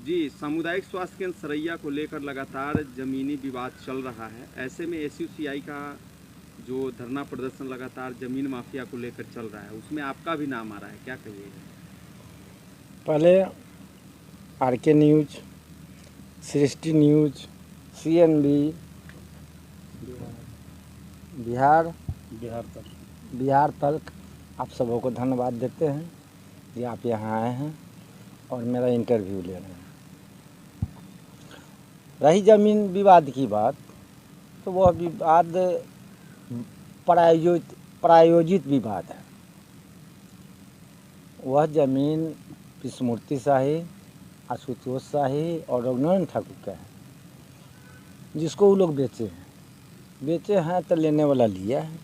जी, सामुदायिक स्वास्थ्य केंद्र सरैया को लेकर लगातार जमीनी विवाद चल रहा है। ऐसे में एसयूसीआई का जो धरना प्रदर्शन लगातार जमीन माफिया को लेकर चल रहा है, उसमें आपका भी नाम आ रहा है, क्या कहिएगा? पहले आरके न्यूज, सृष्टि न्यूज, सीएनबी, बिहार तक आप सबों को धन्यवाद देते हैं कि आप यहाँ आए हैं और मेरा इंटरव्यू ले रहे हैं। रही ज़मीन विवाद की बात, तो वह विवाद प्रायोजित विवाद है। वह ज़मीन विष्णुमूर्ति शाही, आशुतोष शाही और रघुनारायण ठाकुर का है, जिसको वो लोग बेचे हैं तो लेने वाला लिया है।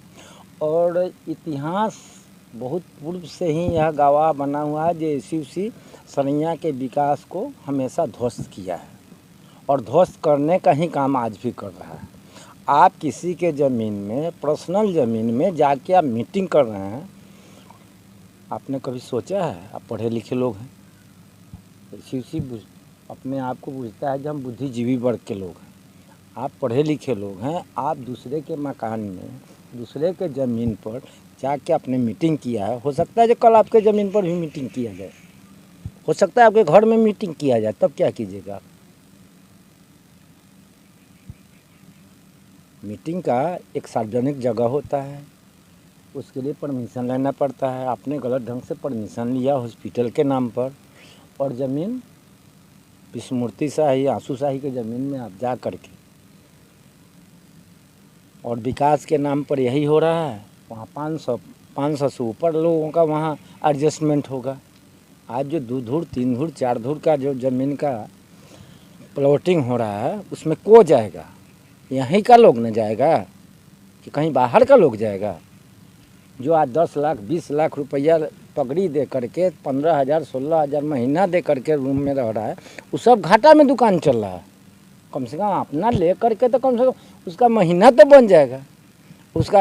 और इतिहास बहुत पूर्व से ही यह गवाह बना हुआ है जो एसयूसी सरैया के विकास को हमेशा ध्वस्त किया है और ध्वस्त करने का ही काम आज भी कर रहा है। आप किसी के ज़मीन में, पर्सनल ज़मीन में जाके आप मीटिंग कर रहे हैं, आपने कभी सोचा है? आप पढ़े लिखे लोग हैं, एसयूसी अपने आप को बुझता है जब हम बुद्धिजीवी वर्ग के लोग हैं। आप पढ़े लिखे लोग हैं, आप दूसरे के मकान में, दूसरे के ज़मीन पर जाके आपने मीटिंग किया है। हो सकता है जो कल आपके ज़मीन पर भी मीटिंग किया जाए, हो सकता है आपके घर में मीटिंग किया जाए, तब क्या कीजिएगा? मीटिंग का एक सार्वजनिक जगह होता है, उसके लिए परमिशन लेना पड़ता है। आपने गलत ढंग से परमिशन लिया हॉस्पिटल के नाम पर, और ज़मीन विष्णुमूर्ति शाही, आंसू शाही के ज़मीन में आप जा करके, और विकास के नाम पर यही हो रहा है। वहाँ 500 से ऊपर लोगों का वहाँ एडजस्टमेंट होगा। आज जो 2 धुर 3 धुर 4 धुर का जो ज़मीन का प्लॉटिंग हो रहा है, उसमें को जाएगा? यहीं का लोग न जाएगा कि कहीं बाहर का लोग जाएगा? जो आज 10 लाख 20 लाख रुपया पगड़ी दे करके 15,000 16,000 महीना दे करके रूम में रह रहा है, वो सब घाटा में दुकान चल रहा है। कम से कम अपना ले करके तो कम से कम उसका महीना तो बन जाएगा, उसका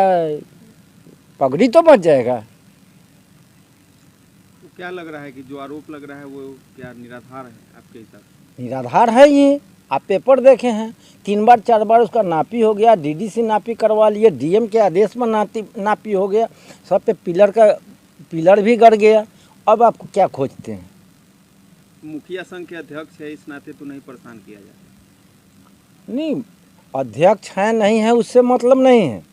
पगड़ी तो बच जाएगा। तो क्या लग रहा है कि जो आरोप लग रहा है वो क्या निराधार है आपके हिसाब से? निराधार है ये। आप पेपर देखे हैं, 3 बार 4 बार उसका नापी हो गया, डीडीसी नापी करवा लिए, डीएम के आदेश में नापी हो गया, सब पे पिलर भी गड़ गया। अब आपको क्या खोजते हैं? मुखिया संघ के अध्यक्ष है, इस नाते तो नहीं परेशान किया जाता? नहीं, अध्यक्ष है नहीं है उससे मतलब नहीं है,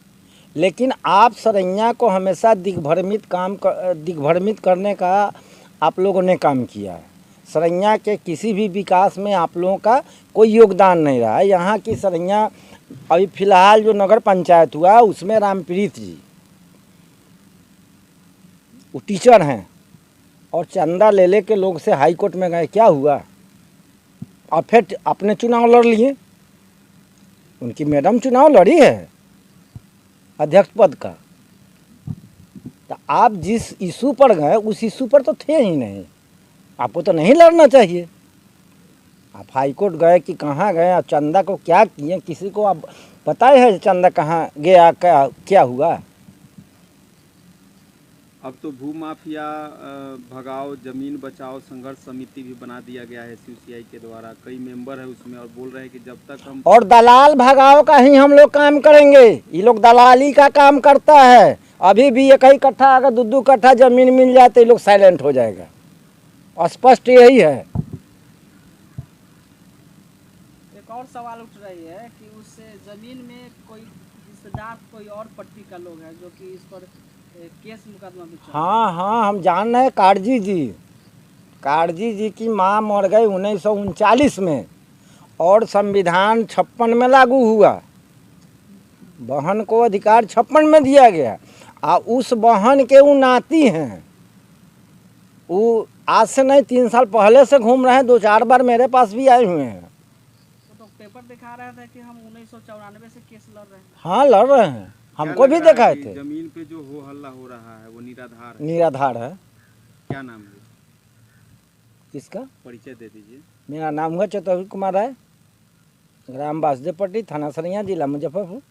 लेकिन आप सरैया को हमेशा दिग्भ्रमित करने का आप लोगों ने काम किया है। सरैया के किसी भी विकास में आप लोगों का कोई योगदान नहीं रहा है। यहाँ की सरैया अभी फिलहाल जो नगर पंचायत हुआ, उसमें रामप्रीत जी वो टीचर हैं और चंदा ले के लोग से हाई कोर्ट में गए, क्या हुआ? और फिर अपने चुनाव लड़ लिए। उनकी मैडम चुनाव लड़ी है अध्यक्ष पद का, तो आप जिस इशू पर गए उस इशू पर तो थे ही नहीं, आपको तो नहीं लड़ना चाहिए। आप हाई कोर्ट गए कि कहाँ गए, आप चंदा को क्या किए, किसी को आप बताए है चंदा कहाँ गया, क्या हुआ? अब तो भू माफिया भगाओ जमीन बचाओ संघर्ष समिति भी बना दिया गया है एसयूसीआई के द्वारा, कई मेंबर है उसमें, और बोल रहे हैं कि जब तक हम, और दलाल भगाओ का ही हम लोग काम करेंगे। ये लोग दलाली का काम करता है। अभी भी 1 कट्ठा अगर 2 कट्ठा जमीन मिल जाए तो ये लोग साइलेंट हो जाएगा, स्पष्ट यही है। एक और सवाल उठ रही है कि उस जमीन में कोई रिश्तेदार कोई और पट्टी का लोग है जो कि इस पर केस मुकदमा भी चल रहा है। हाँ, हम जान रहे हैं। काड़जी जी की माँ मर गई 1939 में, और संविधान 56 में लागू हुआ। बहन को अधिकार 56 में दिया गया, और उस बहन के वो नाती हैं। वो आज से नहीं 3 साल पहले से घूम रहे हैं, 2-4 बार मेरे पास भी आए हुए हैं। तो पेपर दिखा रहा था कि हम 1994 से केस लड़ रहे हैं। हाँ, लड़ रहे हैं, हमको भी दिखाए थे। जमीन पे जो हो हल्ला हो रहा है वो निराधार है। क्या नाम है किसका? परिचय दे दीजिए। मेरा नाम हुआ चतुर्वेद कुमार राय, ग्राम बासदेवपट्टी, थाना सरैया, जिला मुजफ्फरपुर।